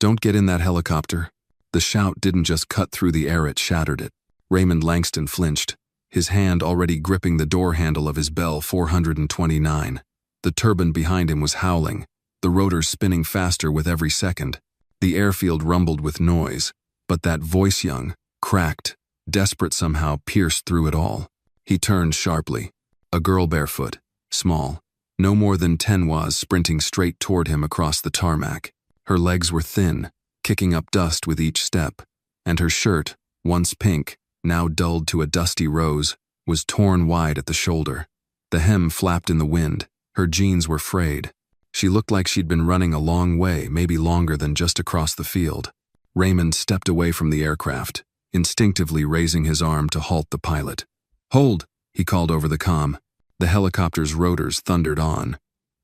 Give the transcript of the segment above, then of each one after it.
"Don't get in that helicopter." The shout didn't just cut through the air, it shattered it. Raymond Langston flinched, his hand already gripping the door handle of his Bell 429. The turbine behind him was howling, the rotors spinning faster with every second. The airfield rumbled with noise, but that voice, young, cracked, desperate somehow, pierced through it all. He turned sharply. A girl barefoot, small, no more than 10 was sprinting straight toward him across the tarmac. Her legs were thin, kicking up dust with each step, and her shirt, once pink, now dulled to a dusty rose, was torn wide at the shoulder. The hem flapped in the wind. Her jeans were frayed. She looked like she'd been running a long way, maybe longer than just across the field. Raymond stepped away from the aircraft, instinctively raising his arm to halt the pilot. "Hold," he called over the comm. The helicopter's rotors thundered on,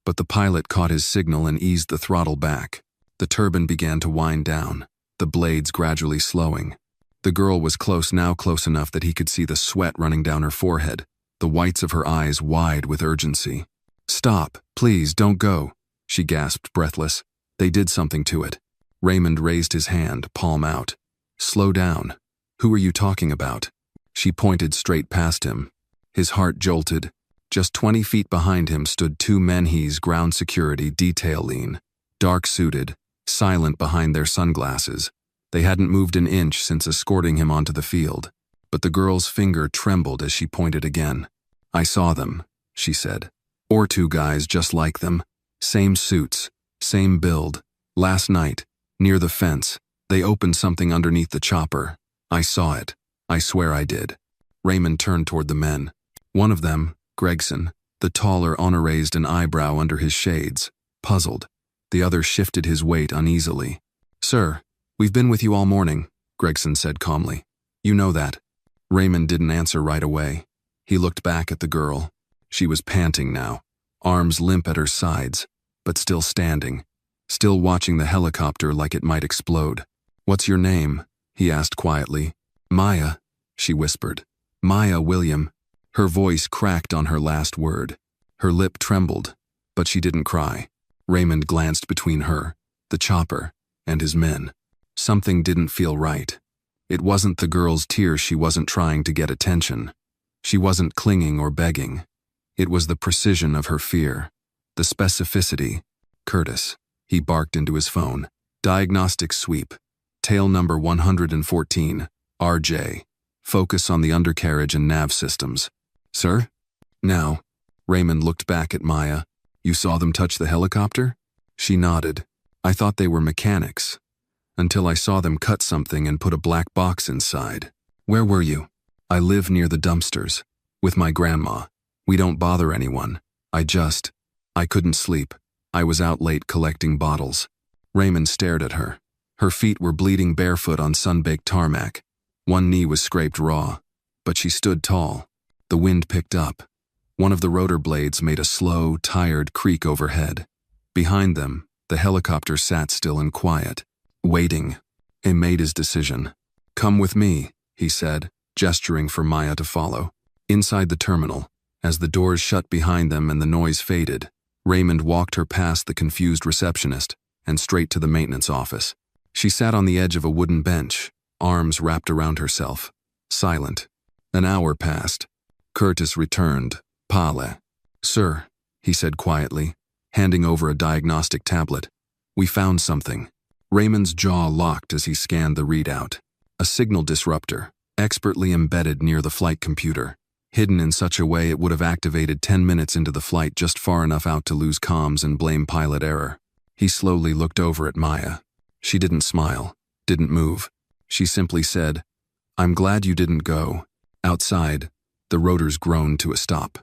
but the pilot caught his signal and eased the throttle back. The turbine began to wind down, the blades gradually slowing. The girl was close now, close enough that he could see the sweat running down her forehead, the whites of her eyes wide with urgency. "Stop, please, don't go," she gasped, breathless. They did something to it. Raymond raised his hand, palm out. "Slow down. Who are you talking about?" She pointed straight past him. His heart jolted. Just 20 feet behind him stood 2 men he's ground security detail lean, dark-suited, silent behind their sunglasses. They hadn't moved an inch since escorting him onto the field, but the girl's finger trembled as she pointed again. "I saw them," she said. "Or 2 guys just like them. Same suits, same build. Last night, near the fence, they opened something underneath the chopper. I saw it. I swear I did." Raymond turned toward the men. One of them, Gregson, the taller owner, raised an eyebrow under his shades, puzzled. The other shifted his weight uneasily. "Sir, we've been with you all morning," Gregson said calmly. "You know that." Raymond didn't answer right away. He looked back at the girl. She was panting now, arms limp at her sides, but still standing, still watching the helicopter like it might explode. "What's your name?" he asked quietly. "Maya," she whispered. "Maya William." Her voice cracked on her last word. Her lip trembled, but she didn't cry. Raymond glanced between her, the chopper, and his men. Something didn't feel right. It wasn't the girl's tears. She wasn't trying to get attention. She wasn't clinging or begging. It was the precision of her fear, the specificity. "Curtis," he barked into his phone. "Diagnostic sweep. Tail number 114, RJ. Focus on the undercarriage and nav systems." "Sir?" "Now." Raymond looked back at Maya. "You saw them touch the helicopter?" She nodded. "I thought they were mechanics, until I saw them cut something and put a black box inside." "Where were you?" "I live near the dumpsters, with my grandma. We don't bother anyone. I couldn't sleep. I was out late collecting bottles." Raymond stared at her. Her feet were bleeding barefoot on sun-baked tarmac. One knee was scraped raw, but she stood tall. The wind picked up. One of the rotor blades made a slow, tired creak overhead. Behind them, the helicopter sat still and quiet, waiting. He made his decision. "Come with me," he said, gesturing for Maya to follow. Inside the terminal, as the doors shut behind them and the noise faded, Raymond walked her past the confused receptionist and straight to the maintenance office. She sat on the edge of a wooden bench, arms wrapped around herself, silent. An hour passed. Curtis returned, pale. "Sir," he said quietly, handing over a diagnostic tablet. "We found something." Raymond's jaw locked as he scanned the readout. A signal disruptor, expertly embedded near the flight computer, hidden in such a way it would have activated 10 minutes into the flight, just far enough out to lose comms and blame pilot error. He slowly looked over at Maya. She didn't smile, didn't move. She simply said, "I'm glad you didn't go." Outside, the rotors groaned to a stop.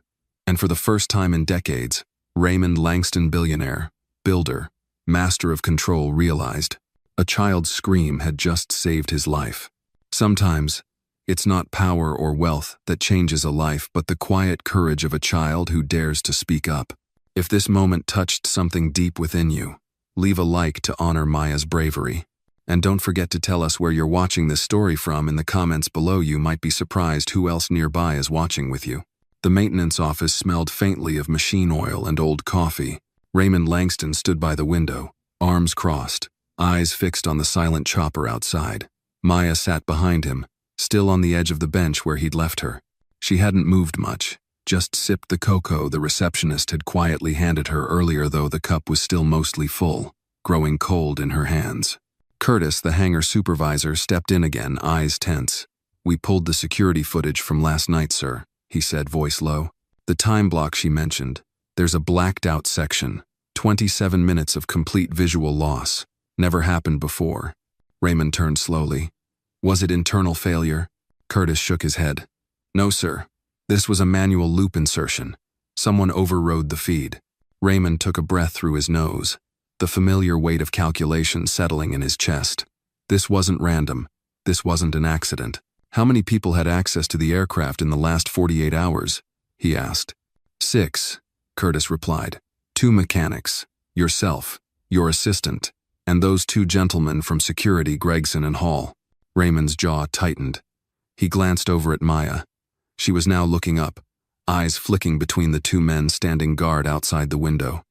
And for the first time in decades, Raymond Langston, billionaire, builder, master of control, realized a child's scream had just saved his life. Sometimes, it's not power or wealth that changes a life, but the quiet courage of a child who dares to speak up. If this moment touched something deep within you, leave a like to honor Maya's bravery. And don't forget to tell us where you're watching this story from in the comments below. You might be surprised who else nearby is watching with you. The maintenance office smelled faintly of machine oil and old coffee. Raymond Langston stood by the window, arms crossed, eyes fixed on the silent chopper outside. Maya sat behind him, still on the edge of the bench where he'd left her. She hadn't moved much, just sipped the cocoa the receptionist had quietly handed her earlier, though the cup was still mostly full, growing cold in her hands. Curtis, the hangar supervisor, stepped in again, eyes tense. "We pulled the security footage from last night, sir," he said, voice low. "The time block she mentioned. There's a blacked-out section. 27 minutes of complete visual loss. Never happened before." Raymond turned slowly. "Was it internal failure?" Curtis shook his head. "No, sir. This was a manual loop insertion. Someone overrode the feed." Raymond took a breath through his nose, the familiar weight of calculation settling in his chest. This wasn't random. This wasn't an accident. "How many people had access to the aircraft in the last 48 hours? He asked. 6, Curtis replied. 2 mechanics, yourself, your assistant, and those 2 gentlemen from security, Gregson and Hall." Raymond's jaw tightened. He glanced over at Maya. She was now looking up, eyes flicking between the 2 men standing guard outside the window.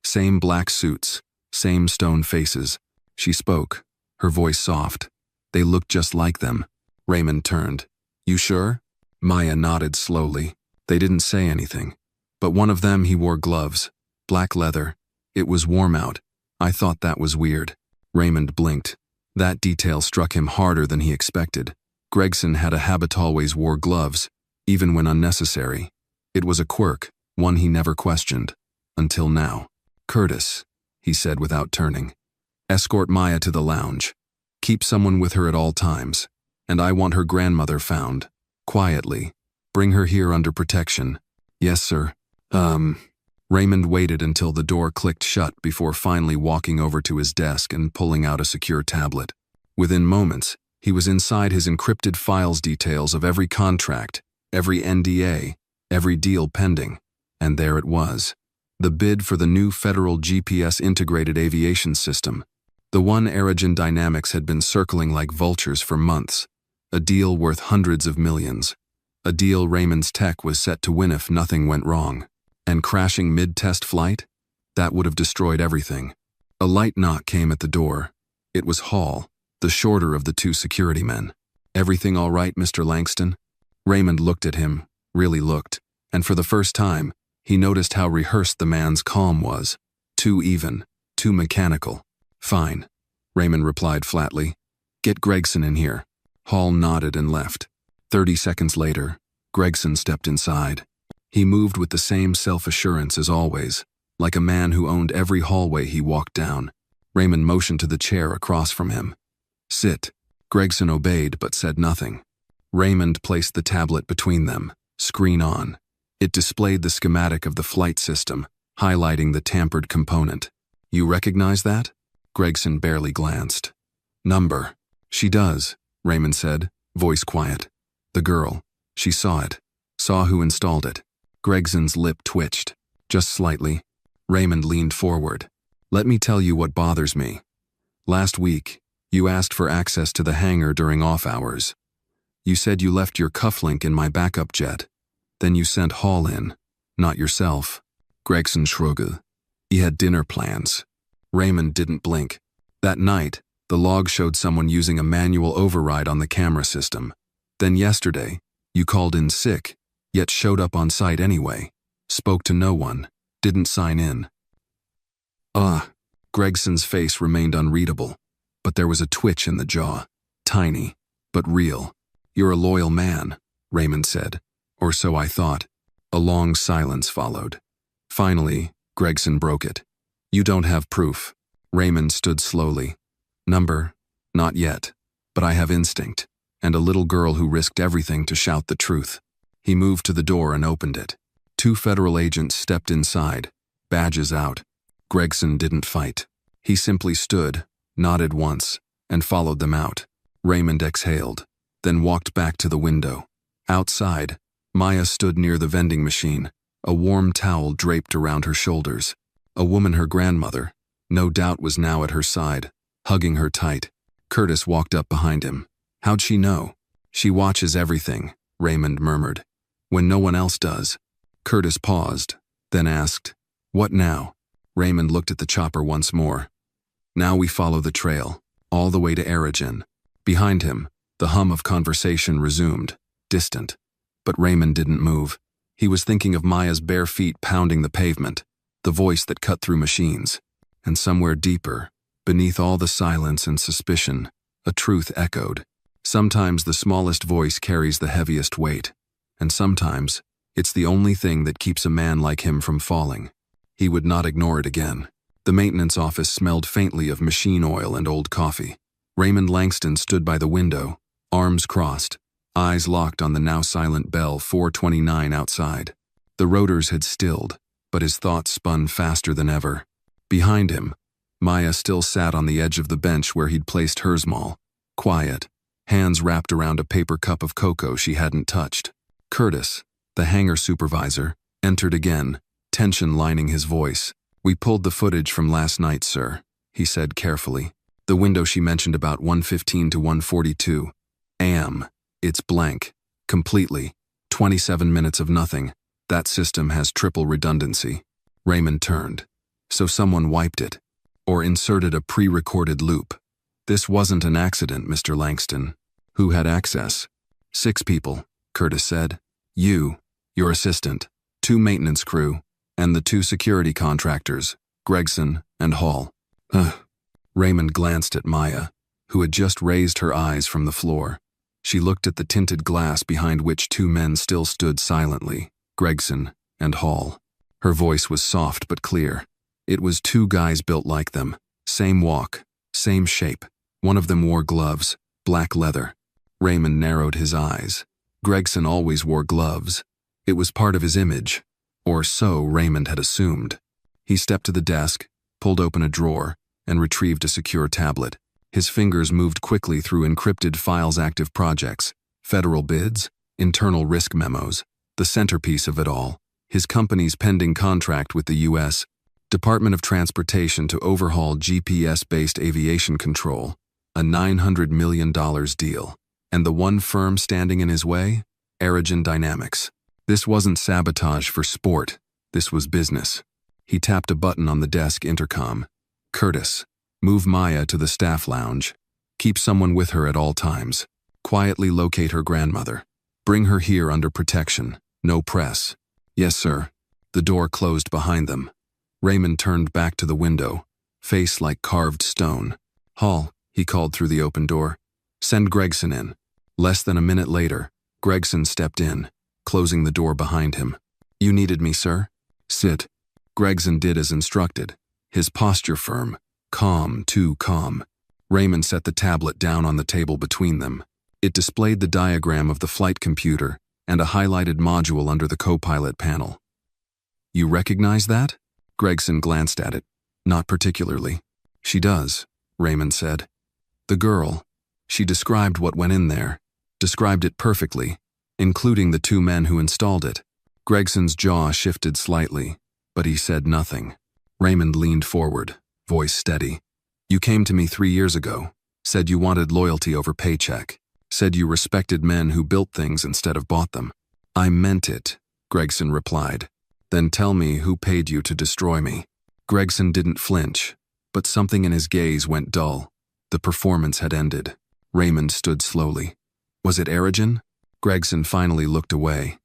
Same black suits, same stone faces. She spoke, her voice soft. "They looked just like them." Raymond turned. "You sure?" Maya nodded slowly. "They didn't say anything. But one of them, he wore gloves. Black leather. It was warm out. I thought that was weird." Raymond blinked. That detail struck him harder than he expected. Gregson had a habit, always wore gloves, even when unnecessary. It was a quirk, one he never questioned. Until now. "Curtis," he said without turning. "Escort Maya to the lounge. Keep someone with her at all times. And I want her grandmother found. Quietly. Bring her here under protection." "Yes, sir." Raymond waited until the door clicked shut before finally walking over to his desk and pulling out a secure tablet. Within moments, he was inside his encrypted files, details of every contract, every NDA, every deal pending. And there it was. The bid for the new federal GPS integrated aviation system. The one Aerogen Dynamics had been circling like vultures for months. A deal worth hundreds of millions. A deal Raymond's tech was set to win if nothing went wrong. And crashing mid-test flight? That would have destroyed everything. A light knock came at the door. It was Hall, the shorter of the 2 security men. "Everything all right, Mr. Langston?" Raymond looked at him, really looked, and for the first time, he noticed how rehearsed the man's calm was. Too even, too mechanical. "Fine," Raymond replied flatly. "Get Gregson in here." Hall nodded and left. 30 seconds later, Gregson stepped inside. He moved with the same self-assurance as always, like a man who owned every hallway he walked down. Raymond motioned to the chair across from him. "Sit." Gregson obeyed but said nothing. Raymond placed the tablet between them, screen on. It displayed the schematic of the flight system, highlighting the tampered component. "You recognize that?" Gregson barely glanced. "Number." "She does," Raymond said, voice quiet. "The girl. She saw it. Saw who installed it." Gregson's lip twitched, just slightly. Raymond leaned forward. "Let me tell you what bothers me. Last week, you asked for access to the hangar during off hours. You said you left your cufflink in my backup jet. Then you sent Hall in, not yourself." Gregson shrugged. He had dinner plans. Raymond didn't blink. That night, the log showed someone using a manual override on the camera system. Then yesterday, you called in sick, yet showed up on site anyway. Spoke to no one. Didn't sign in. Gregson's face remained unreadable, but there was a twitch in the jaw. Tiny, but real. "You're a loyal man," Raymond said. "Or so I thought." A long silence followed. Finally, Gregson broke it. "You don't have proof." Raymond stood slowly. "Number? Not yet. But I have instinct. And a little girl who risked everything to shout the truth." He moved to the door and opened it. 2 federal agents stepped inside, badges out. Gregson didn't fight. He simply stood, nodded once, and followed them out. Raymond exhaled, then walked back to the window. Outside, Maya stood near the vending machine, a warm towel draped around her shoulders. A woman, her grandmother, no doubt, was now at her side, hugging her tight. Curtis walked up behind him. "How'd she know?" "She watches everything," Raymond murmured. "When no one else does." Curtis paused, then asked, "What now?" Raymond looked at the chopper once more. Now we follow the trail, all the way to Aragen. Behind him, the hum of conversation resumed, distant. But Raymond didn't move. He was thinking of Maya's bare feet pounding the pavement, the voice that cut through machines. And somewhere deeper, beneath all the silence and suspicion, a truth echoed. Sometimes the smallest voice carries the heaviest weight, and sometimes it's the only thing that keeps a man like him from falling. He would not ignore it again. The maintenance office smelled faintly of machine oil and old coffee. Raymond Langston stood by the window, arms crossed, eyes locked on the now silent bell 4:29 outside. The rotors had stilled, but his thoughts spun faster than ever. Behind him, Maya still sat on the edge of the bench where he'd placed Hersmal, quiet, hands wrapped around a paper cup of cocoa she hadn't touched. Curtis, the hangar supervisor, entered again, tension lining his voice. "We pulled the footage from last night, sir," he said carefully. "The window she mentioned about 1:15 to 1:42 a.m. It's blank. Completely. 27 minutes of nothing. That system has triple redundancy." Raymond turned. So someone wiped it, or inserted a pre-recorded loop. "This wasn't an accident, Mr. Langston." "Who had access?" "6 people," Curtis said. "You, your assistant, 2 maintenance crew, and the 2 security contractors, Gregson and Hall." Raymond glanced at Maya, who had just raised her eyes from the floor. She looked at the tinted glass behind which 2 men still stood silently, Gregson and Hall. Her voice was soft but clear. It was 2 guys built like them, same walk, same shape. One of them wore gloves, black leather. Raymond narrowed his eyes. Gregson always wore gloves. It was part of his image, or so Raymond had assumed. He stepped to the desk, pulled open a drawer, and retrieved a secure tablet. His fingers moved quickly through encrypted files, active projects, federal bids, internal risk memos. The centerpiece of it all, his company's pending contract with the U.S. Department of Transportation to overhaul GPS-based aviation control, a $900 million deal. And the one firm standing in his way? Aragen Dynamics. This wasn't sabotage for sport. This was business. He tapped a button on the desk intercom. "Curtis, move Maya to the staff lounge. Keep someone with her at all times. Quietly locate her grandmother. Bring her here under protection. No press." "Yes, sir." The door closed behind them. Raymond turned back to the window, face like carved stone. "Hall," he called through the open door. "Send Gregson in." Less than a minute later, Gregson stepped in, closing the door behind him. "You needed me, sir?" "Sit." Gregson did as instructed, his posture firm, calm, too calm. Raymond set the tablet down on the table between them. It displayed the diagram of the flight computer and a highlighted module under the co-pilot panel. "You recognize that?" Gregson glanced at it. "Not particularly." "She does," Raymond said. "The girl. She described what went in there. Described it perfectly, including the 2 men who installed it." Gregson's jaw shifted slightly, but he said nothing. Raymond leaned forward, voice steady. "You came to me 3 years ago, said you wanted loyalty over paycheck, said you respected men who built things instead of bought them." "I meant it," Gregson replied. "Then tell me who paid you to destroy me." Gregson didn't flinch, but something in his gaze went dull. The performance had ended. Raymond stood slowly. "Was it Aragen?" Gregson finally looked away.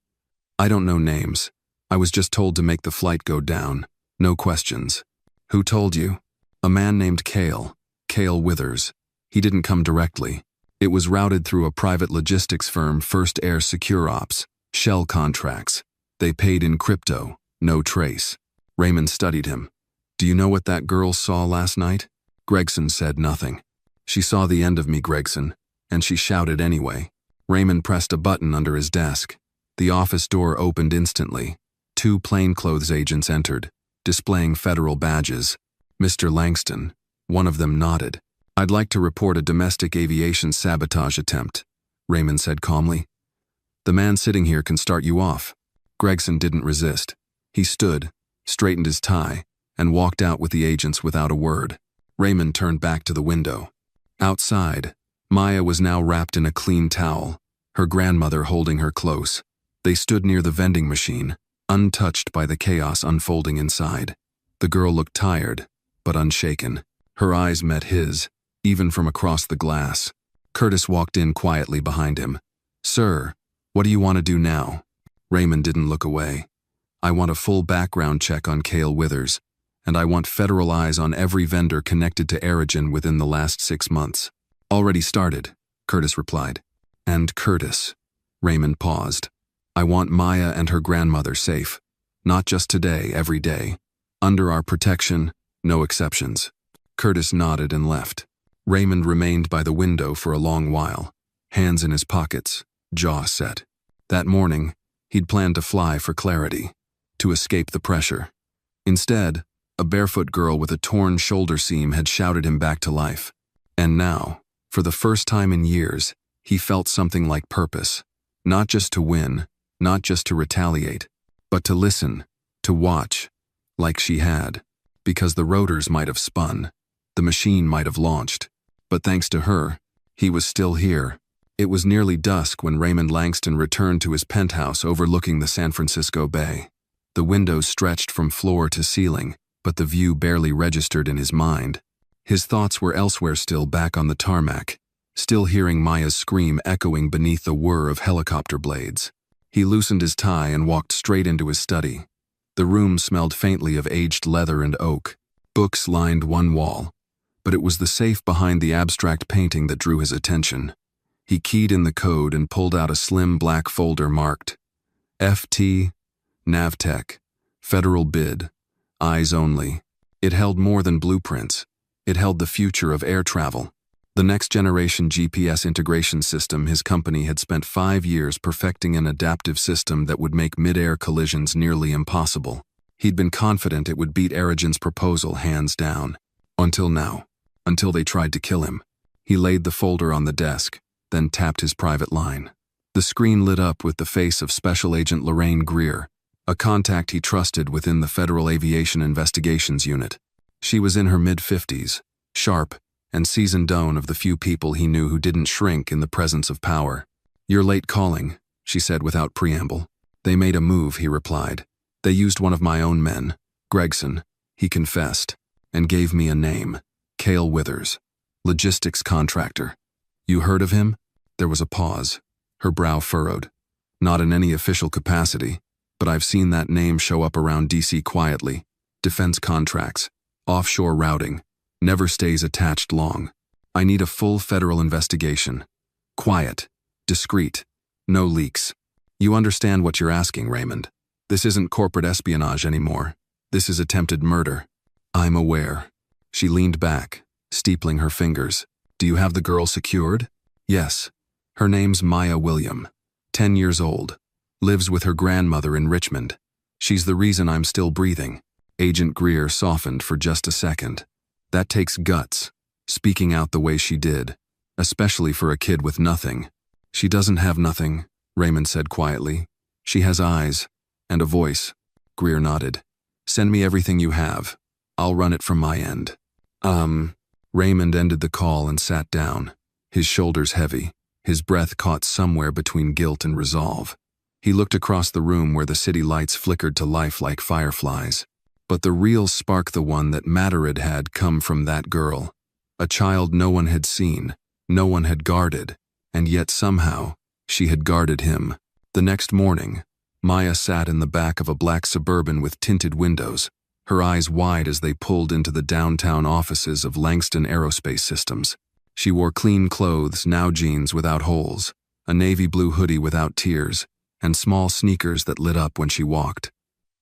"I don't know names. I was just told to make the flight go down. No questions." "Who told you?" "A man named Cale Withers. He didn't come directly. It was routed through a private logistics firm, First Air Secure Ops, shell contracts. They paid in crypto, no trace." Raymond studied him. "Do you know what that girl saw last night?" Gregson said nothing. "She saw the end of me, Gregson, and she shouted anyway." Raymond pressed a button under his desk. The office door opened instantly. 2 plainclothes agents entered, displaying federal badges. "Mr. Langston," one of them nodded. "I'd like to report a domestic aviation sabotage attempt," Raymond said calmly. "The man sitting here can start you off." Gregson didn't resist. He stood, straightened his tie, and walked out with the agents without a word. Raymond turned back to the window. Outside, Maya was now wrapped in a clean towel, her grandmother holding her close. They stood near the vending machine, untouched by the chaos unfolding inside. The girl looked tired, but unshaken. Her eyes met his, even from across the glass. Curtis walked in quietly behind him. "Sir, what do you want to do now?" Raymond didn't look away. "I want a full background check on Cale Withers, and I want federal eyes on every vendor connected to Aerogen within the last 6 months." "Already started," Curtis replied. "And Curtis," Raymond paused, "I want Maya and her grandmother safe. Not just today, every day. Under our protection, no exceptions." Curtis nodded and left. Raymond remained by the window for a long while, hands in his pockets, jaw set. That morning, he'd planned to fly for clarity, to escape the pressure. Instead, a barefoot girl with a torn shoulder seam had shouted him back to life. And now, for the first time in years, he felt something like purpose. Not just to win, not just to retaliate, but to listen, to watch, like she had. Because the rotors might have spun, the machine might have launched, but thanks to her, he was still here. It was nearly dusk when Raymond Langston returned to his penthouse overlooking the San Francisco Bay. The windows stretched from floor to ceiling, but the view barely registered in his mind. His thoughts were elsewhere, still back on the tarmac, still hearing Maya's scream echoing beneath the whir of helicopter blades. He loosened his tie and walked straight into his study. The room smelled faintly of aged leather and oak. Books lined one wall, but it was the safe behind the abstract painting that drew his attention. He keyed in the code and pulled out a slim black folder marked FT, Navtech, Federal Bid, Eyes Only. It held more than blueprints. It held the future of air travel. The next-generation GPS integration system. His company had spent 5 years perfecting an adaptive system that would make mid-air collisions nearly impossible. He'd been confident it would beat Aerogen's proposal hands down. Until now. Until they tried to kill him. He laid the folder on the desk, then tapped his private line. The screen lit up with the face of Special Agent Lorraine Greer, a contact he trusted within the Federal Aviation Investigations Unit. She was in her mid-50s, sharp, and seasoned, one of the few people he knew who didn't shrink in the presence of power. "You're late calling," she said without preamble. "They made a move," he replied. "They used one of my own men, Gregson," he confessed, "and gave me a name, Cale Withers, logistics contractor. You heard of him?" There was a pause, her brow furrowed. "Not in any official capacity, but I've seen that name show up around DC quietly. Defense contracts, offshore routing. Never stays attached long. I need a full federal investigation. Quiet, discreet, no leaks. You understand what you're asking, Raymond. This isn't corporate espionage anymore. This is attempted murder." "I'm aware." She leaned back, steepling her fingers. "Do you have the girl secured?" "Yes. Her name's Maya William, 10 years old. Lives with her grandmother in Richmond. She's the reason I'm still breathing." Agent Greer softened for just a second. "That takes guts, speaking out the way she did, especially for a kid with nothing." "She doesn't have nothing," Raymond said quietly. "She has eyes, and a voice." Greer nodded. "Send me everything you have. I'll run it from my end." Raymond ended the call and sat down, his shoulders heavy, his breath caught somewhere between guilt and resolve. He looked across the room where the city lights flickered to life like fireflies. But the real spark, the one that mattered, had come from that girl. A child no one had seen, no one had guarded, and yet somehow, she had guarded him. The next morning, Maya sat in the back of a black Suburban with tinted windows, her eyes wide as they pulled into the downtown offices of Langston Aerospace Systems. She wore clean clothes, now jeans without holes, a navy blue hoodie without tears, and small sneakers that lit up when she walked.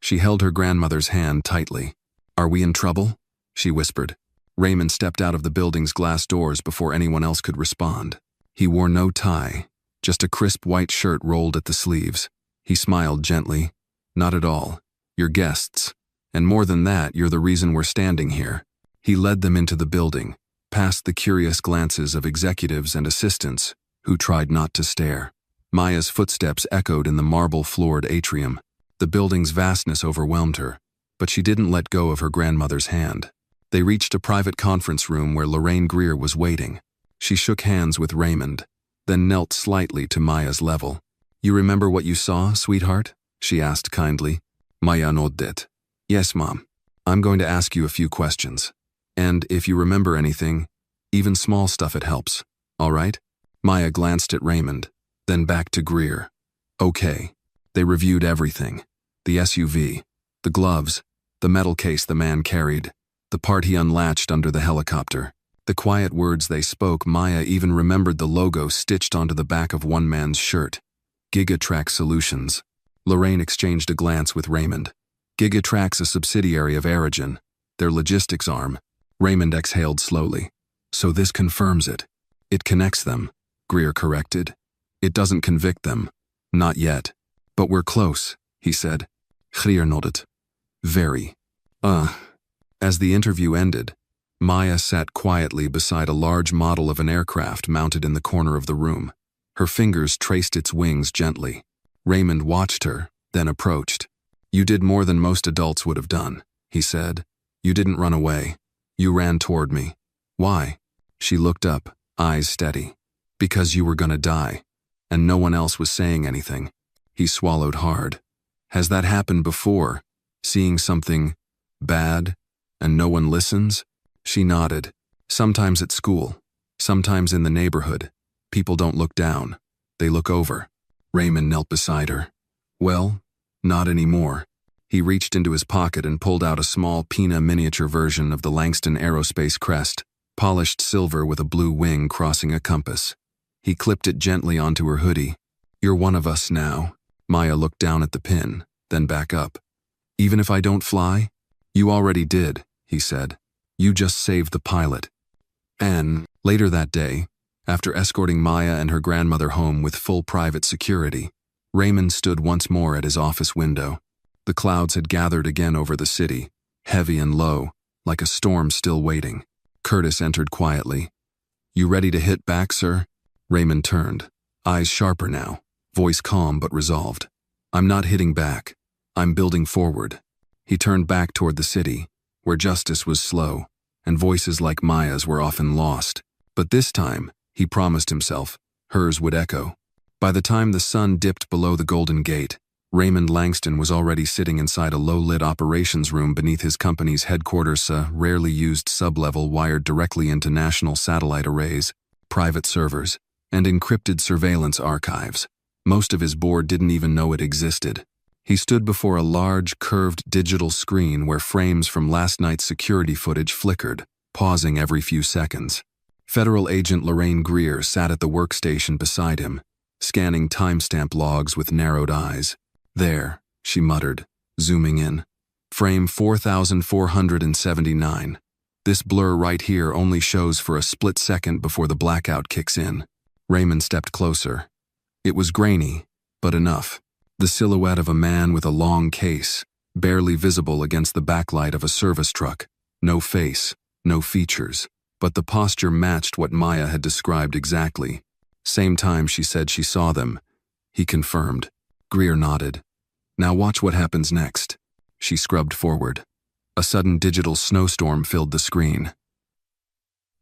She held her grandmother's hand tightly. "Are we in trouble?" she whispered. Raymond stepped out of the building's glass doors before anyone else could respond. He wore no tie, just a crisp white shirt rolled at the sleeves. He smiled gently. "Not at all. You're guests. And more than that, you're the reason we're standing here." He led them into the building, past the curious glances of executives and assistants, who tried not to stare. Maya's footsteps echoed in the marble-floored atrium. The building's vastness overwhelmed her, but she didn't let go of her grandmother's hand. They reached a private conference room where Lorraine Greer was waiting. She shook hands with Raymond, then knelt slightly to Maya's level. "You remember what you saw, sweetheart?" she asked kindly. Maya nodded. "Yes, Mom. I'm going to ask you a few questions. And if you remember anything, even small stuff, it helps, all right? Maya glanced at Raymond, then back to Greer. Okay. They reviewed everything. The SUV, the gloves, the metal case the man carried, the part he unlatched under the helicopter. The quiet words they spoke, Maya even remembered the logo stitched onto the back of one man's shirt. GigaTrack Solutions. Lorraine exchanged a glance with Raymond. GigaTrack's a subsidiary of Aerogen, their logistics arm. Raymond exhaled slowly. So this confirms it. It connects them, Greer corrected. It doesn't convict them. Not yet. But we're close, he said. Greer nodded. Very. As the interview ended, Maya sat quietly beside a large model of an aircraft mounted in the corner of the room. Her fingers traced its wings gently. Raymond watched her, then approached. You did more than most adults would have done, he said. You didn't run away. You ran toward me. Why? She looked up, eyes steady. Because you were gonna die, and no one else was saying anything. He swallowed hard. Has that happened before? Seeing something bad, and no one listens? She nodded. Sometimes at school, sometimes in the neighborhood. People don't look down. They look over. Raymond knelt beside her. Well, not anymore. He reached into his pocket and pulled out a small Pina miniature version of the Langston Aerospace crest, polished silver with a blue wing crossing a compass. He clipped it gently onto her hoodie. You're one of us now. Maya looked down at the pin, then back up. Even if I don't fly? You already did, he said. You just saved the pilot. And later that day, after escorting Maya and her grandmother home with full private security, Raymond stood once more at his office window. The clouds had gathered again over the city, heavy and low, like a storm still waiting. Curtis entered quietly. You ready to hit back, sir? Raymond turned, eyes sharper now, voice calm but resolved. I'm not hitting back. I'm building forward. He turned back toward the city, where justice was slow, and voices like Maya's were often lost. But this time, he promised himself, hers would echo. By the time the sun dipped below the Golden Gate, Raymond Langston was already sitting inside a low-lit operations room beneath his company's headquarters, a rarely used sublevel wired directly into national satellite arrays, private servers, and encrypted surveillance archives. Most of his board didn't even know it existed. He stood before a large, curved digital screen where frames from last night's security footage flickered, pausing every few seconds. Federal Agent Lorraine Greer sat at the workstation beside him, scanning timestamp logs with narrowed eyes. There, she muttered, zooming in. Frame 4479. This blur right here only shows for a split second before the blackout kicks in. Raymond stepped closer. It was grainy, but enough. The silhouette of a man with a long case, barely visible against the backlight of a service truck. No face, no features, but the posture matched what Maya had described exactly. Same time she said she saw them. He confirmed. Greer nodded. Now watch what happens next. She scrubbed forward. A sudden digital snowstorm filled the screen.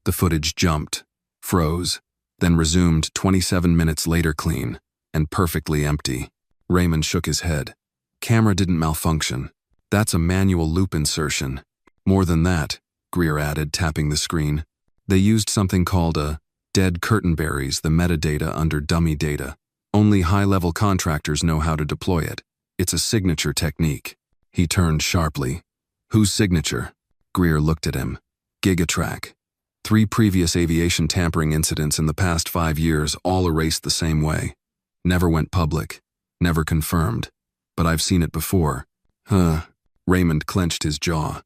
The footage jumped, froze, then resumed 27 minutes later clean, and perfectly empty. Raymond shook his head. Camera didn't malfunction. That's a manual loop insertion. More than that, Greer added, tapping the screen. They used something called a dead curtain berries, the metadata under dummy data. Only high-level contractors know how to deploy it. It's a signature technique. He turned sharply. Whose signature? Greer looked at him. GigaTrack. 3 previous aviation tampering incidents in the past 5 years, all erased the same way. Never went public. Never confirmed. But I've seen it before. Raymond clenched his jaw.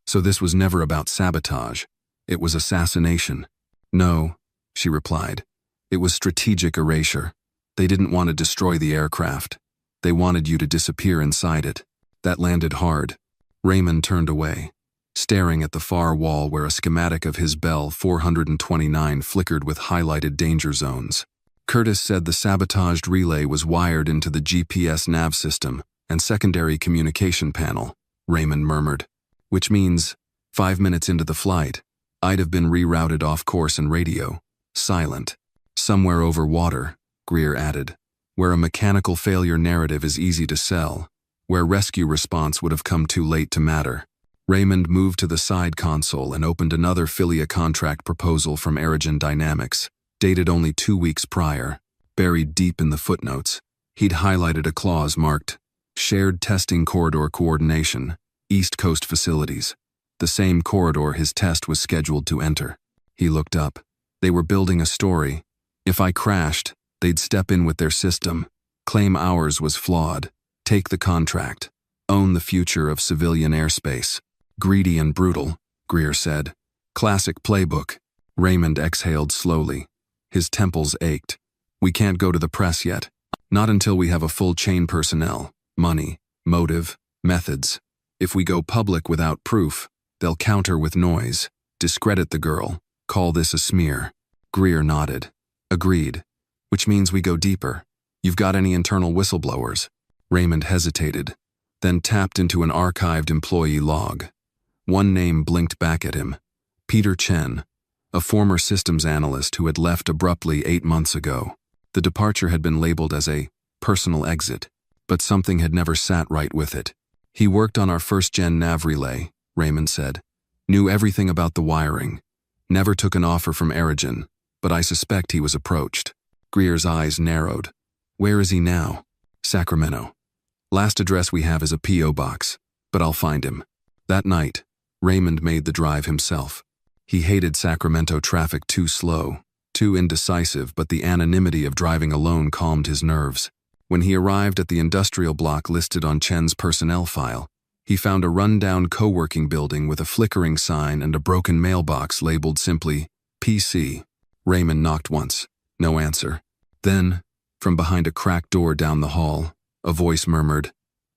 So this was never about sabotage. It was assassination. No, she replied. It was strategic erasure. They didn't want to destroy the aircraft. They wanted you to disappear inside it. That landed hard. Raymond turned away, staring at the far wall where a schematic of his Bell 429 flickered with highlighted danger zones. Curtis said the sabotaged relay was wired into the GPS nav system and secondary communication panel, Raymond murmured. Which means, 5 minutes into the flight, I'd have been rerouted off course and radio, silent. Somewhere over water, Greer added, where a mechanical failure narrative is easy to sell, where rescue response would have come too late to matter. Raymond moved to the side console and opened another Philia contract proposal from Aerogen Dynamics, dated only 2 weeks prior. Buried deep in the footnotes, he'd highlighted a clause marked, Shared Testing Corridor Coordination, East Coast Facilities, the same corridor his test was scheduled to enter. He looked up. They were building a story. If I crashed, they'd step in with their system, claim ours was flawed, take the contract, own the future of civilian airspace. Greedy and brutal, Greer said. Classic playbook. Raymond exhaled slowly. His temples ached. We can't go to the press yet. Not until we have a full chain personnel, money, motive, methods. If we go public without proof, they'll counter with noise, discredit the girl, call this a smear. Greer nodded. Agreed. Which means we go deeper. You've got any internal whistleblowers? Raymond hesitated, then tapped into an archived employee log. One name blinked back at him. Peter Chen, a former systems analyst who had left abruptly 8 months ago. The departure had been labeled as a personal exit, but something had never sat right with it. He worked on our first-gen nav relay, Raymond said. Knew everything about the wiring. Never took an offer from Aerogen, but I suspect he was approached. Greer's eyes narrowed. Where is he now? Sacramento. Last address we have is a P.O. box, but I'll find him. That night, Raymond made the drive himself. He hated Sacramento traffic too slow, too indecisive, but the anonymity of driving alone calmed his nerves. When he arrived at the industrial block listed on Chen's personnel file, he found a run-down co-working building with a flickering sign and a broken mailbox labeled simply PC. Raymond knocked once. No answer. Then, from behind a cracked door down the hall, a voice murmured,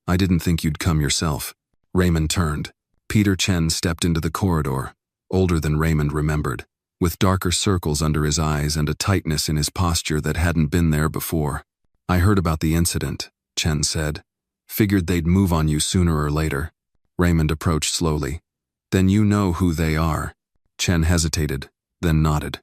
I didn't think you'd come yourself. Raymond turned. Peter Chen stepped into the corridor, older than Raymond remembered, with darker circles under his eyes and a tightness in his posture that hadn't been there before. I heard about the incident, Chen said. Figured they'd move on you sooner or later. Raymond approached slowly. Then you know who they are. Chen hesitated, then nodded.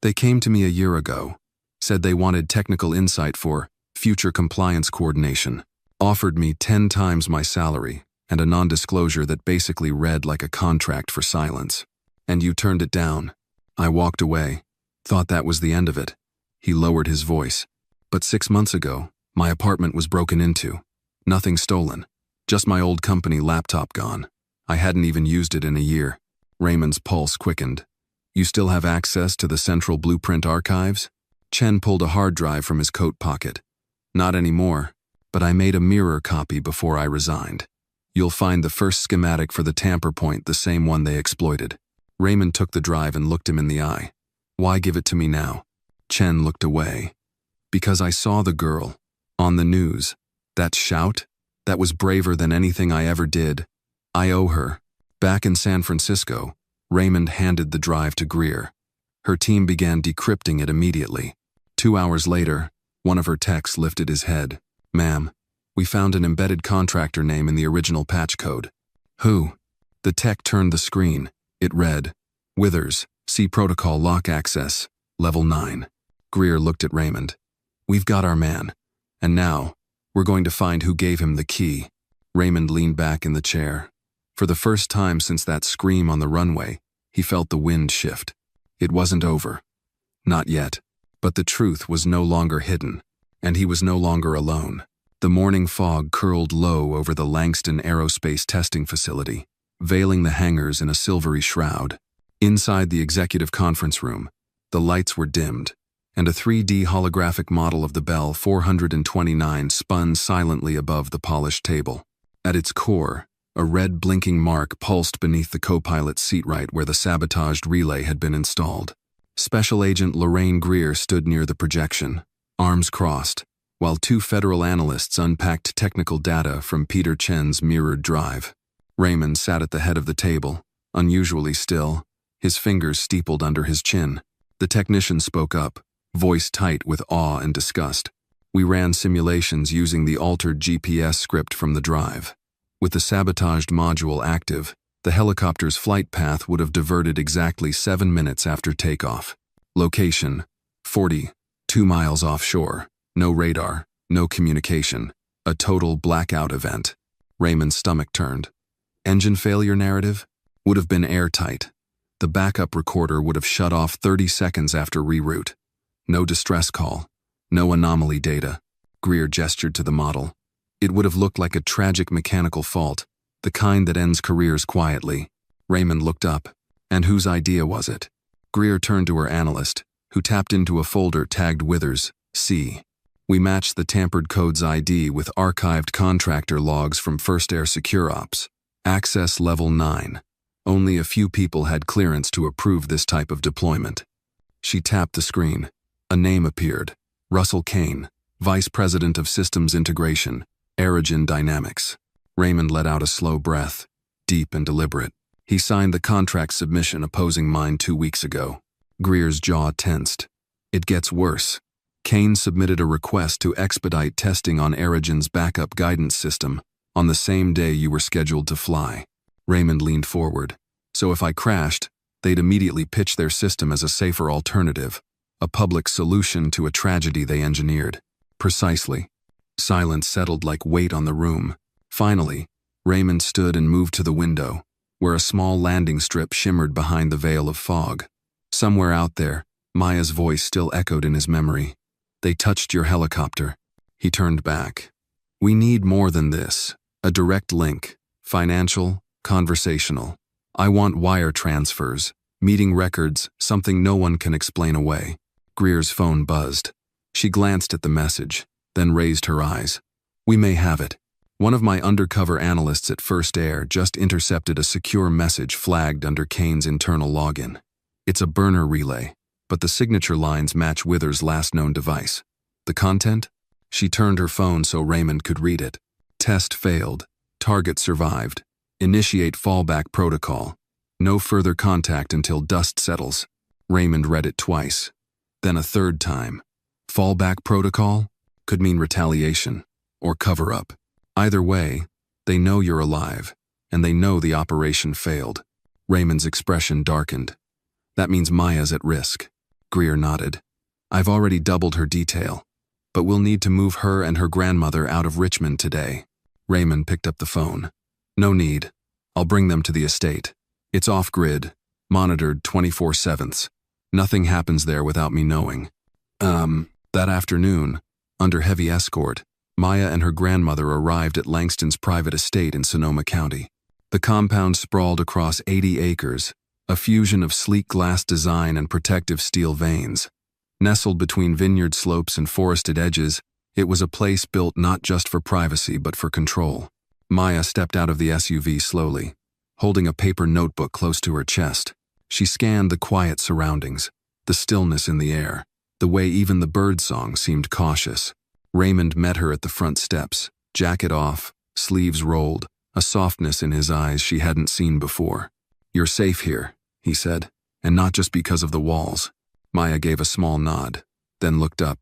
They came to me a year ago, said they wanted technical insight for future compliance coordination, offered me 10 times my salary and a non-disclosure that basically read like a contract for silence. And you turned it down. I walked away, thought that was the end of it. He lowered his voice. But 6 months ago, my apartment was broken into. Nothing stolen. Just my old company laptop gone. I hadn't even used it in a year. Raymond's pulse quickened. You still have access to the central blueprint archives? Chen pulled a hard drive from his coat pocket. Not anymore, but I made a mirror copy before I resigned. You'll find the first schematic for the tamper point the same one they exploited. Raymond took the drive and looked him in the eye. Why give it to me now? Chen looked away. Because I saw the girl. On the news. That shout? That was braver than anything I ever did. I owe her. Back in San Francisco, Raymond handed the drive to Greer. Her team began decrypting it immediately. 2 hours later, one of her techs lifted his head. Ma'am, we found an embedded contractor name in the original patch code. Who? The tech turned the screen. It read, Withers, C Protocol Lock Access, Level 9. Greer looked at Raymond. We've got our man. And now, we're going to find who gave him the key. Raymond leaned back in the chair. For the first time since that scream on the runway, he felt the wind shift. It wasn't over. Not yet. But the truth was no longer hidden, and he was no longer alone. The morning fog curled low over the Langston Aerospace Testing Facility, veiling the hangars in a silvery shroud. Inside the executive conference room, the lights were dimmed, and a 3D holographic model of the Bell 429 spun silently above the polished table. At its core, a red blinking mark pulsed beneath the co-pilot's seat right where the sabotaged relay had been installed. Special Agent Lorraine Greer stood near the projection, arms crossed, while 2 federal analysts unpacked technical data from Peter Chen's mirrored drive. Raymond sat at the head of the table, unusually still, his fingers steepled under his chin. The technician spoke up, voice tight with awe and disgust. We ran simulations using the altered GPS script from the drive. With the sabotaged module active, the helicopter's flight path would have diverted exactly 7 minutes after takeoff. Location, 42 miles offshore. No radar, no communication. A total blackout event. Raymond's stomach turned. Engine failure narrative? Would have been airtight. The backup recorder would have shut off 30 seconds after reroute. No distress call. No anomaly data. Greer gestured to the model. It would have looked like a tragic mechanical fault, the kind that ends careers quietly. Raymond looked up. And whose idea was it? Greer turned to her analyst, who tapped into a folder tagged Withers, C. We matched the tampered code's ID with archived contractor logs from First Air Secure Ops. Access Level 9. Only a few people had clearance to approve this type of deployment. She tapped the screen. A name appeared. Russell Kane, Vice President of Systems Integration, Aerogen Dynamics. Raymond let out a slow breath, deep and deliberate. He signed the contract submission opposing mine 2 weeks ago. Greer's jaw tensed. It gets worse. Kane submitted a request to expedite testing on Aerogen's backup guidance system on the same day you were scheduled to fly. Raymond leaned forward. So if I crashed, they'd immediately pitch their system as a safer alternative, a public solution to a tragedy they engineered. Precisely. Silence settled like weight on the room. Finally, Raymond stood and moved to the window, where a small landing strip shimmered behind the veil of fog. Somewhere out there, Maya's voice still echoed in his memory. They touched your helicopter. He turned back. We need more than this. A direct link. Financial, conversational. I want wire transfers, meeting records, something no one can explain away. Greer's phone buzzed. She glanced at the message, then raised her eyes. We may have it. One of my undercover analysts at First Air just intercepted a secure message flagged under Kane's internal login. It's a burner relay, but the signature lines match Withers' last known device. The content? She turned her phone so Raymond could read it. Test failed. Target survived. Initiate fallback protocol. No further contact until dust settles. Raymond read it twice. Then a third time. Fallback protocol? Could mean retaliation. Or cover-up. Either way, they know you're alive, and they know the operation failed. Raymond's expression darkened. That means Maya's at risk. Greer nodded. I've already doubled her detail, but we'll need to move her and her grandmother out of Richmond today. Raymond picked up the phone. No need. I'll bring them to the estate. It's off-grid, monitored 24/7. Nothing happens there without me knowing. That afternoon, under heavy escort, Maya and her grandmother arrived at Langston's private estate in Sonoma County. The compound sprawled across 80 acres, a fusion of sleek glass design and protective steel vanes. Nestled between vineyard slopes and forested edges, it was a place built not just for privacy but for control. Maya stepped out of the SUV slowly, holding a paper notebook close to her chest. She scanned the quiet surroundings, the stillness in the air, the way even the birdsong seemed cautious. Raymond met her at the front steps, jacket off, sleeves rolled, a softness in his eyes she hadn't seen before. You're safe here, he said, and not just because of the walls. Maya gave a small nod, then looked up.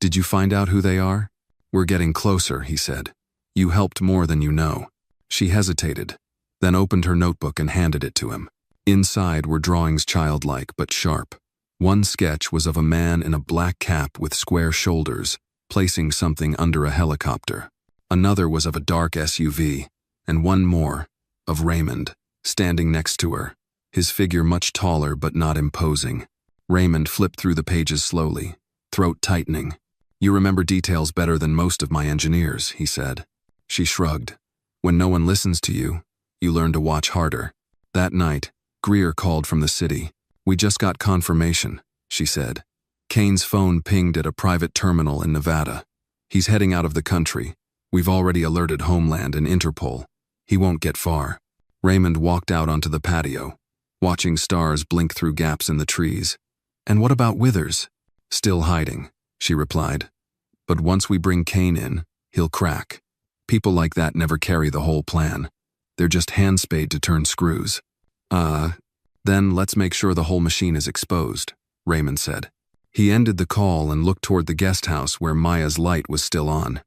Did you find out who they are? We're getting closer, he said. You helped more than you know. She hesitated, then opened her notebook and handed it to him. Inside were drawings childlike but sharp. One sketch was of a man in a black cap with square shoulders, placing something under a helicopter. Another was of a dark SUV, and one more, of Raymond, standing next to her, his figure much taller but not imposing. Raymond flipped through the pages slowly, throat tightening. You remember details better than most of my engineers, he said. She shrugged. When no one listens to you, you learn to watch harder. That night, Greer called from the city. We just got confirmation, she said. Kane's phone pinged at a private terminal in Nevada. He's heading out of the country. We've already alerted Homeland and Interpol. He won't get far. Raymond walked out onto the patio, watching stars blink through gaps in the trees. And what about Withers? Still hiding, she replied. But once we bring Kane in, he'll crack. People like that never carry the whole plan. They're just handspade to turn screws. Then let's make sure the whole machine is exposed, Raymond said. He ended the call and looked toward the guest house where Maya's light was still on.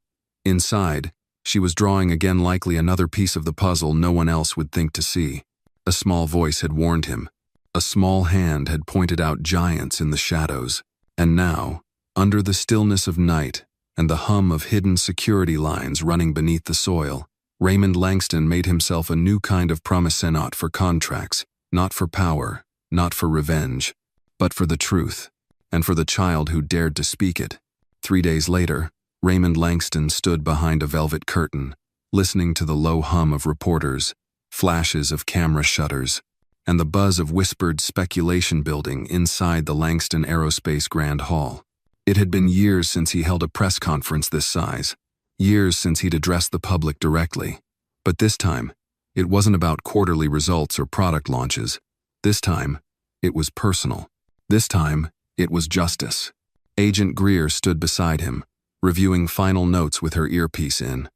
Inside, she was drawing again, likely another piece of the puzzle no one else would think to see. A small voice had warned him. A small hand had pointed out giants in the shadows. And now, under the stillness of night and the hum of hidden security lines running beneath the soil, Raymond Langston made himself a new kind of promissoire for contracts, not for power, not for revenge, but for the truth, and for the child who dared to speak it. 3 days later, Raymond Langston stood behind a velvet curtain, listening to the low hum of reporters, flashes of camera shutters, and the buzz of whispered speculation building inside the Langston Aerospace Grand Hall. It had been years since he held a press conference this size, years since he'd addressed the public directly. But this time, it wasn't about quarterly results or product launches. This time, it was personal. This time, it was justice. Agent Greer stood beside him, reviewing final notes with her earpiece in.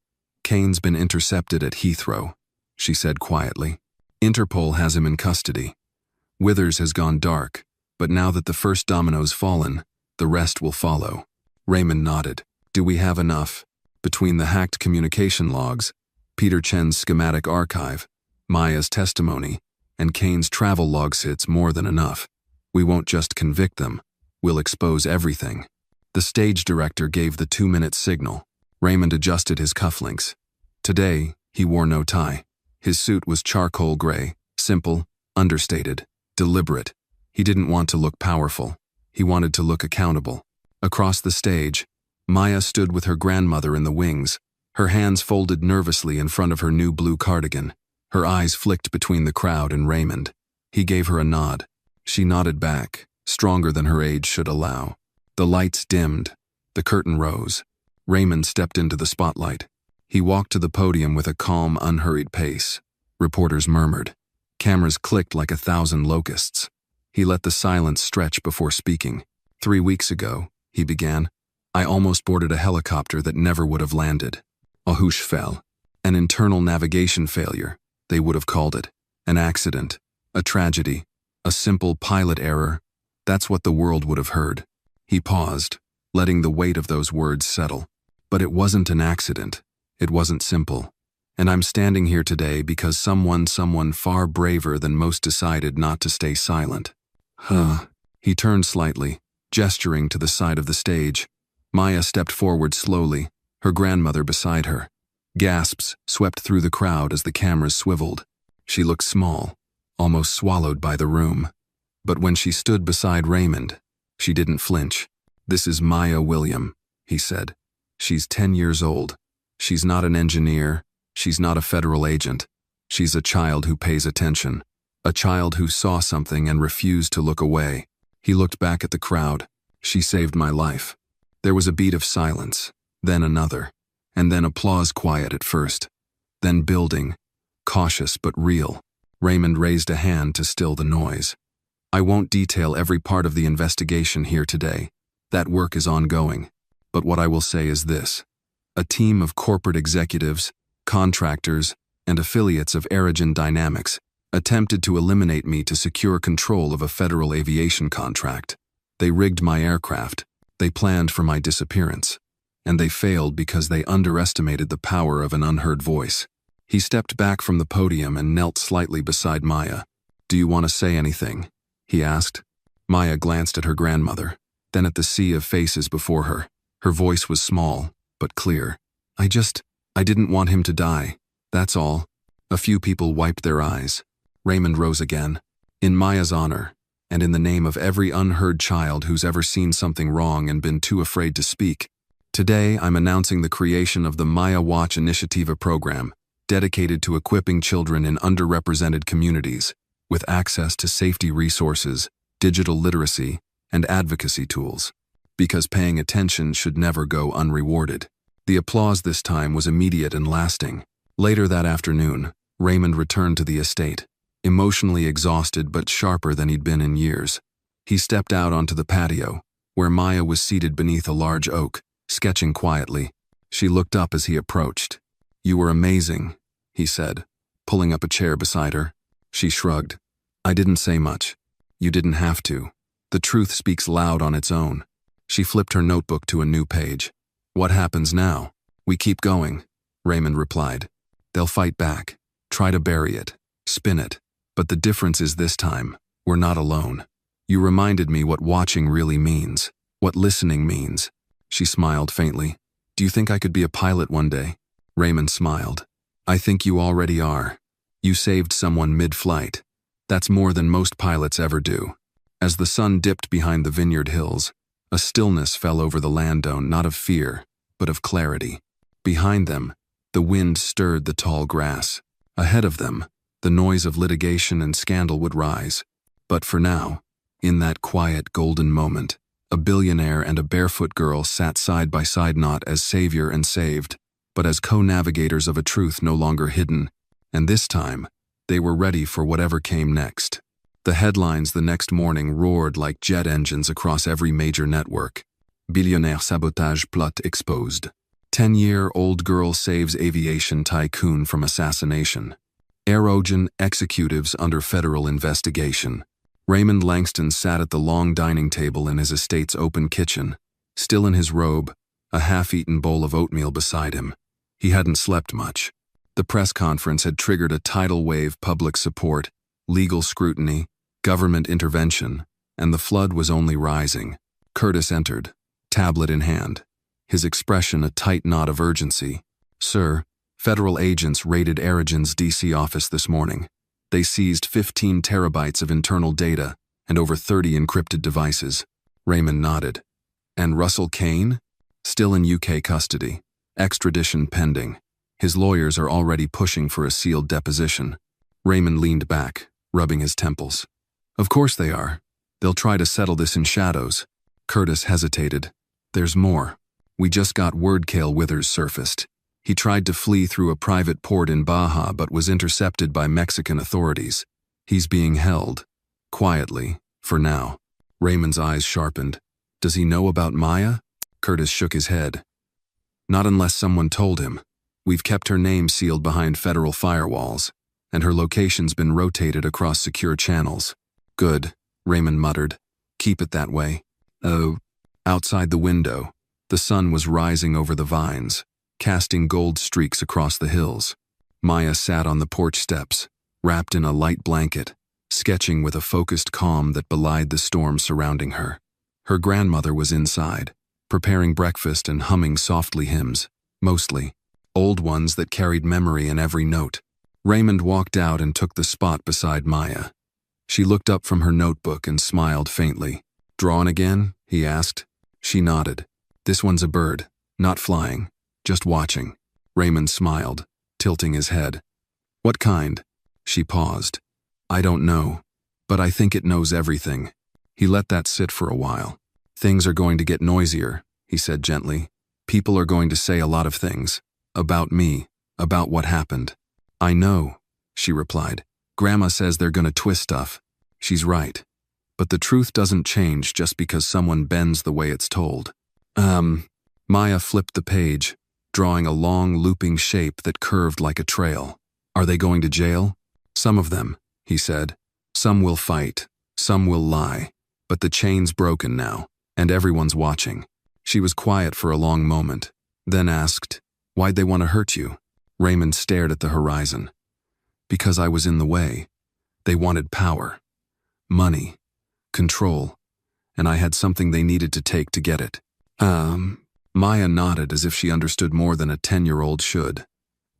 "Kane's been intercepted at Heathrow," she said quietly. "Interpol has him in custody. Withers has gone dark, but now that the first domino's fallen, the rest will follow." Raymond nodded. "Do we have enough? Between the hacked communication logs, Peter Chen's schematic archive, Maya's testimony, and Kane's travel logs, it's more than enough. We won't just convict them, we'll expose everything." The stage director gave the 2-minute signal. Raymond adjusted his cufflinks. Today, he wore no tie. His suit was charcoal gray, simple, understated, deliberate. He didn't want to look powerful. He wanted to look accountable. Across the stage, Maya stood with her grandmother in the wings, her hands folded nervously in front of her new blue cardigan. Her eyes flicked between the crowd and Raymond. He gave her a nod. She nodded back, stronger than her age should allow. The lights dimmed. The curtain rose. Raymond stepped into the spotlight. He walked to the podium with a calm, unhurried pace. Reporters murmured. Cameras clicked like 1,000 locusts. He let the silence stretch before speaking. 3 weeks ago, he began, I almost boarded a helicopter that never would have landed. A whoosh fell. An internal navigation failure, they would have called it. An accident. A tragedy. A simple pilot error. That's what the world would have heard. He paused, letting the weight of those words settle. But it wasn't an accident. It wasn't simple. And I'm standing here today because someone far braver than most decided not to stay silent. He turned slightly, gesturing to the side of the stage. Maya stepped forward slowly, her grandmother beside her. Gasps swept through the crowd as the cameras swiveled. She looked small, almost swallowed by the room. But when she stood beside Raymond, she didn't flinch. "This is Maya William," he said. "She's 10 years old. She's not an engineer. She's not a federal agent. She's a child who pays attention. A child who saw something and refused to look away." He looked back at the crowd. "She saved my life." There was a beat of silence, then another, and then applause, quiet at first, then building, cautious but real. Raymond raised a hand to still the noise. "I won't detail every part of the investigation here today. That work is ongoing. But what I will say is this. A team of corporate executives, contractors, and affiliates of Aerogen Dynamics attempted to eliminate me to secure control of a federal aviation contract. They rigged my aircraft. They planned for my disappearance. And they failed because they underestimated the power of an unheard voice." He stepped back from the podium and knelt slightly beside Maya. "Do you want to say anything?" he asked. Maya glanced at her grandmother, then at the sea of faces before her. Her voice was small, but clear. I didn't want him to die. That's all." A few people wiped their eyes. Raymond rose again. "In Maya's honor, and in the name of every unheard child who's ever seen something wrong and been too afraid to speak, today I'm announcing the creation of the Maya Watch Initiative program, dedicated to equipping children in underrepresented communities with access to safety resources, digital literacy, and advocacy tools. Because paying attention should never go unrewarded." The applause this time was immediate and lasting. Later that afternoon, Raymond returned to the estate, emotionally exhausted but sharper than he'd been in years. He stepped out onto the patio, where Maya was seated beneath a large oak, sketching quietly. She looked up as he approached. "You were amazing," he said, pulling up a chair beside her. She shrugged. "I didn't say much. You didn't have to. The truth speaks loud on its own." She flipped her notebook to a new page. "What happens now?" "We keep going," Raymond replied. "They'll fight back, try to bury it, spin it. But the difference is this time, we're not alone. You reminded me what watching really means, what listening means." She smiled faintly. "Do you think I could be a pilot one day?" Raymond smiled. I think you already are. You saved someone mid-flight. That's more than most pilots ever do. As the sun dipped behind the vineyard hills, a stillness fell over the Landone, not of fear, but of clarity. Behind them, the wind stirred the tall grass. Ahead of them, the noise of litigation and scandal would rise. But for now, in that quiet golden moment, a billionaire and a barefoot girl sat side by side, not as savior and saved, but as co-navigators of a truth no longer hidden, and this time, they were ready for whatever came next. The headlines the next morning roared like jet engines across every major network. Billionaire sabotage plot exposed. 10-year-old girl saves aviation tycoon from assassination. Aerogen executives under federal investigation. Raymond Langston sat at the long dining table in his estate's open kitchen, still in his robe, a half-eaten bowl of oatmeal beside him. He hadn't slept much. The press conference had triggered a tidal wave: public support, legal scrutiny, government intervention, and the flood was only rising. Curtis entered, tablet in hand, his expression a tight knot of urgency. Sir, federal agents raided Aerogen's DC office this morning. They seized 15 terabytes of internal data and over 30 encrypted devices. Raymond nodded. And Russell Kane? Still in UK custody. Extradition pending. His lawyers are already pushing for a sealed deposition. Raymond leaned back, rubbing his temples. Of course they are. They'll try to settle this in shadows. Curtis hesitated. There's more. We just got word Cale Withers surfaced. He tried to flee through a private port in Baja but was intercepted by Mexican authorities. He's being held. Quietly, for now. Raymond's eyes sharpened. Does he know about Maya? Curtis shook his head. Not unless someone told him. We've kept her name sealed behind federal firewalls, and her location's been rotated across secure channels. Good, Raymond muttered. Keep it that way. Oh. Outside the window, the sun was rising over the vines, casting gold streaks across the hills. Maya sat on the porch steps, wrapped in a light blanket, sketching with a focused calm that belied the storm surrounding her. Her grandmother was inside, preparing breakfast and humming softly hymns, mostly old ones that carried memory in every note. Raymond walked out and took the spot beside Maya. She looked up from her notebook and smiled faintly. Drawing again? He asked. She nodded. This one's a bird, not flying, just watching. Raymond smiled, tilting his head. What kind? She paused. I don't know, but I think it knows everything. He let that sit for a while. Things are going to get noisier, he said gently. People are going to say a lot of things. About me, about what happened. I know, she replied. Grandma says they're going to twist stuff. She's right. But the truth doesn't change just because someone bends the way it's told. Maya flipped the page, drawing a long looping shape that curved like a trail. Are they going to jail? Some of them, he said. Some will fight, some will lie. But the chain's broken now, and everyone's watching. She was quiet for a long moment, then asked, Why'd they want to hurt you? Raymond stared at the horizon. Because I was in the way. They wanted power, money, control, and I had something they needed to take to get it. Maya nodded as if she understood more than a 10-year-old should.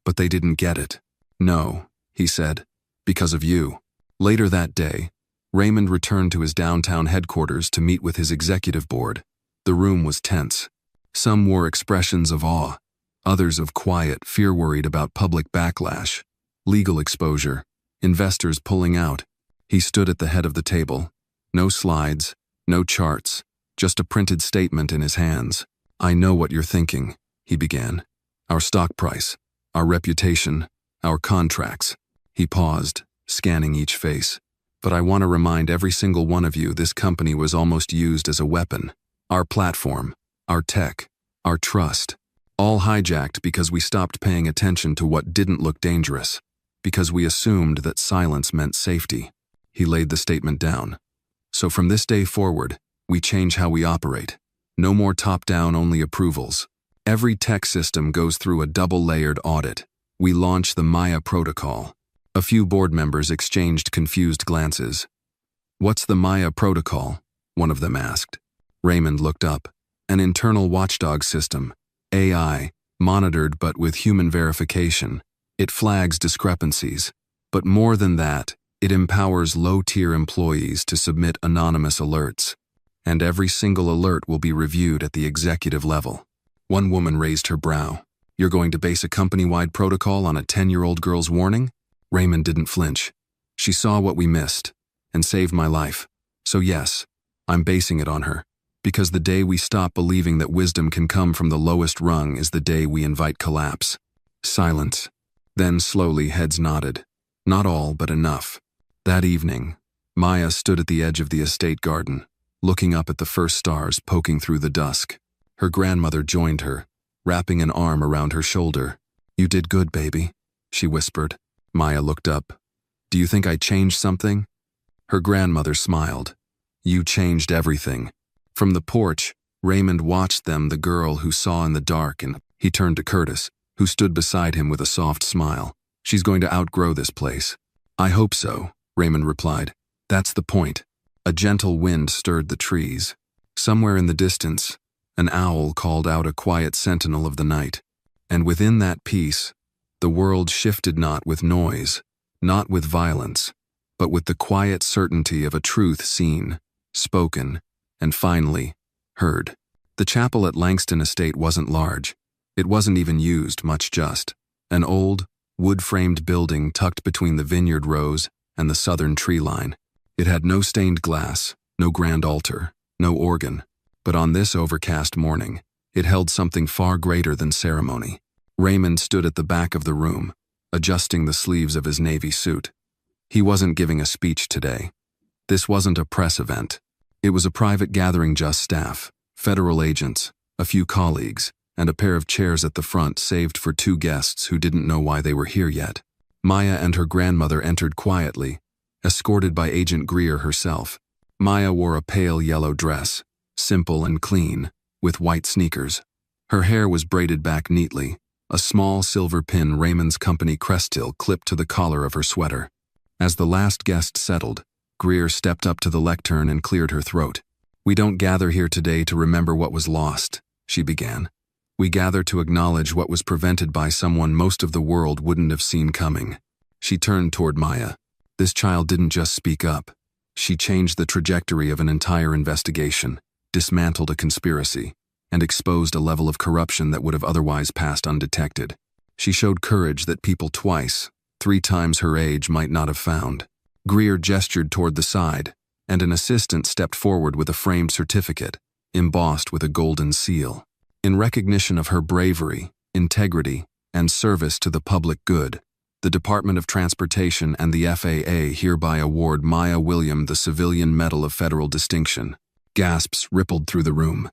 But they didn't get it. No, he said, because of you. Later that day, Raymond returned to his downtown headquarters to meet with his executive board. The room was tense. Some wore expressions of awe, others of quiet, fear-worried about public backlash, legal exposure, investors pulling out. He stood at the head of the table. No slides, no charts, just a printed statement in his hands. I know what you're thinking, he began. Our stock price, our reputation, our contracts. He paused, scanning each face. But I want to remind every single one of you this company was almost used as a weapon. Our platform, our tech, our trust, all hijacked because we stopped paying attention to what didn't look dangerous, because we assumed that silence meant safety. He laid the statement down. So from this day forward, we change how we operate. No more top-down only approvals. Every tech system goes through a double-layered audit. We launch the Maya protocol. A few board members exchanged confused glances. What's the Maya protocol? One of them asked. Raymond looked up. An internal watchdog system, AI, monitored but with human verification. It flags discrepancies. But more than that, it empowers low-tier employees to submit anonymous alerts. And every single alert will be reviewed at the executive level. One woman raised her brow. You're going to base a company-wide protocol on a 10-year-old girl's warning? Raymond didn't flinch. She saw what we missed and saved my life. So yes, I'm basing it on her. Because the day we stop believing that wisdom can come from the lowest rung is the day we invite collapse. Silence. Then slowly heads nodded. Not all, but enough. That evening, Maya stood at the edge of the estate garden, looking up at the first stars poking through the dusk. Her grandmother joined her, wrapping an arm around her shoulder. You did good, baby, she whispered. Maya looked up. Do you think I changed something? Her grandmother smiled. You changed everything. From the porch, Raymond watched them, the girl who saw in the dark, and he turned to Curtis, who stood beside him with a soft smile. She's going to outgrow this place. I hope so, Raymond replied. That's the point. A gentle wind stirred the trees. Somewhere in the distance, an owl called out, a quiet sentinel of the night. And within that peace, the world shifted not with noise, not with violence, but with the quiet certainty of a truth seen, spoken, and finally, heard. The chapel at Langston Estate wasn't large. It wasn't even used much, just an old, wood-framed building tucked between the vineyard rows and the southern tree line. It had no stained glass, no grand altar, no organ, but on this overcast morning, it held something far greater than ceremony. Raymond stood at the back of the room, adjusting the sleeves of his navy suit. He wasn't giving a speech today. This wasn't a press event. It was a private gathering, just staff, federal agents, a few colleagues, and a pair of chairs at the front saved for two guests who didn't know why they were here yet. Maya and her grandmother entered quietly, escorted by Agent Greer herself. Maya wore a pale yellow dress, simple and clean, with white sneakers. Her hair was braided back neatly, a small silver pin Raymond's company crestil clipped to the collar of her sweater. As the last guest settled, Greer stepped up to the lectern and cleared her throat. We don't gather here today to remember what was lost, she began. We gather to acknowledge what was prevented by someone most of the world wouldn't have seen coming. She turned toward Maya. This child didn't just speak up. She changed the trajectory of an entire investigation, dismantled a conspiracy, and exposed a level of corruption that would have otherwise passed undetected. She showed courage that people twice, 3 times her age, might not have found. Greer gestured toward the side, and an assistant stepped forward with a framed certificate, embossed with a golden seal. In recognition of her bravery, integrity, and service to the public good, the Department of Transportation and the FAA hereby award Maya William the Civilian Medal of Federal Distinction. Gasps rippled through the room.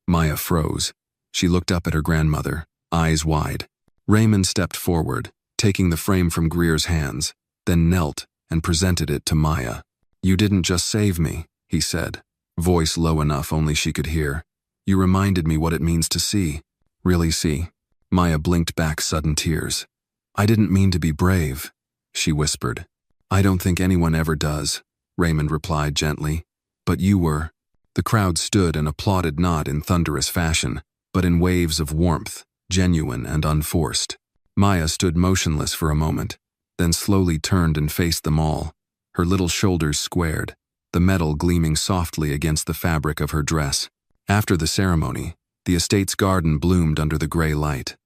Maya froze. She looked up at her grandmother, eyes wide. Raymond stepped forward, taking the frame from Greer's hands, then knelt and presented it to Maya. You didn't just save me, he said, voice low enough only she could hear. You reminded me what it means to see. Really see? Maya blinked back sudden tears. I didn't mean to be brave, she whispered. I don't think anyone ever does, Raymond replied gently. But you were. The crowd stood and applauded, not in thunderous fashion, but in waves of warmth, genuine and unforced. Maya stood motionless for a moment, then slowly turned and faced them all, her little shoulders squared, the metal gleaming softly against the fabric of her dress. After the ceremony, the estate's garden bloomed under the gray light.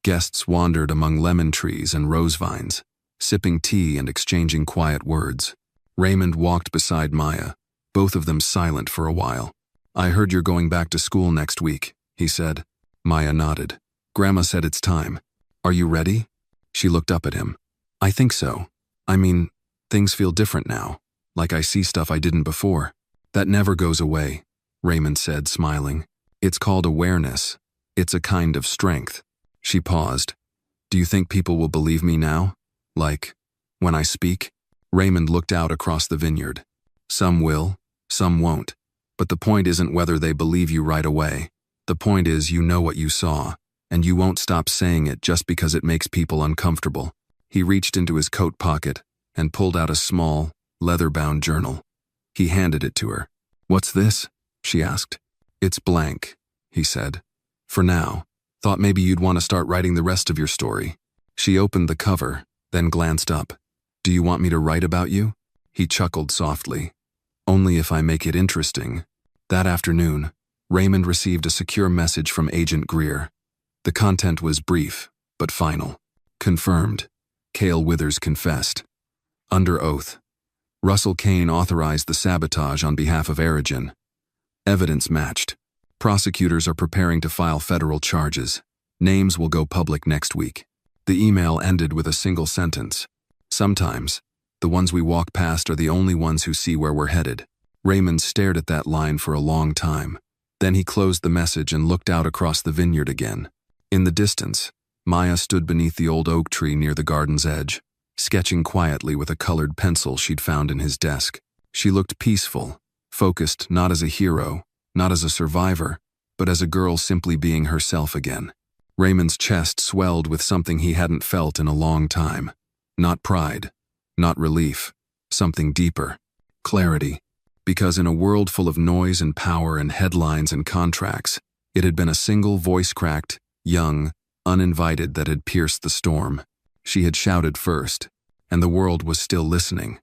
Guests wandered among lemon trees and rose vines, sipping tea and exchanging quiet words. Raymond walked beside Maya, both of them silent for a while. I heard you're going back to school next week, he said. Maya nodded. Grandma said it's time. Are you ready? She looked up at him. I think so. I mean, things feel different now, like I see stuff I didn't before. That never goes away, Raymond said, smiling. It's called awareness. It's a kind of strength. She paused. Do you think people will believe me now? Like, when I speak? Raymond looked out across the vineyard. Some will, some won't. But the point isn't whether they believe you right away. The point is you know what you saw, and you won't stop saying it just because it makes people uncomfortable. He reached into his coat pocket and pulled out a small, leather-bound journal. He handed it to her. What's this? She asked. It's blank, he said. For now. Thought maybe you'd want to start writing the rest of your story. She opened the cover, then glanced up. "Do you want me to write about you?" He chuckled softly. "Only if I make it interesting." That afternoon, Raymond received a secure message from Agent Greer. The content was brief, but final. Confirmed. Cale Withers confessed. Under oath. Russell Kane authorized the sabotage on behalf of Erigen. Evidence matched. Prosecutors are preparing to file federal charges. Names will go public next week. The email ended with a single sentence. "Sometimes, the ones we walk past are the only ones who see where we're headed." Raymond stared at that line for a long time. Then he closed the message and looked out across the vineyard again. In the distance, Maya stood beneath the old oak tree near the garden's edge, sketching quietly with a colored pencil she'd found in his desk. She looked peaceful, focused not as a hero, not as a survivor, but as a girl simply being herself again. Raymond's chest swelled with something he hadn't felt in a long time. Not pride, not relief, something deeper. Clarity. Because in a world full of noise and power and headlines and contracts, it had been a single voice-cracked, young, uninvited that had pierced the storm. She had shouted first, and the world was still listening.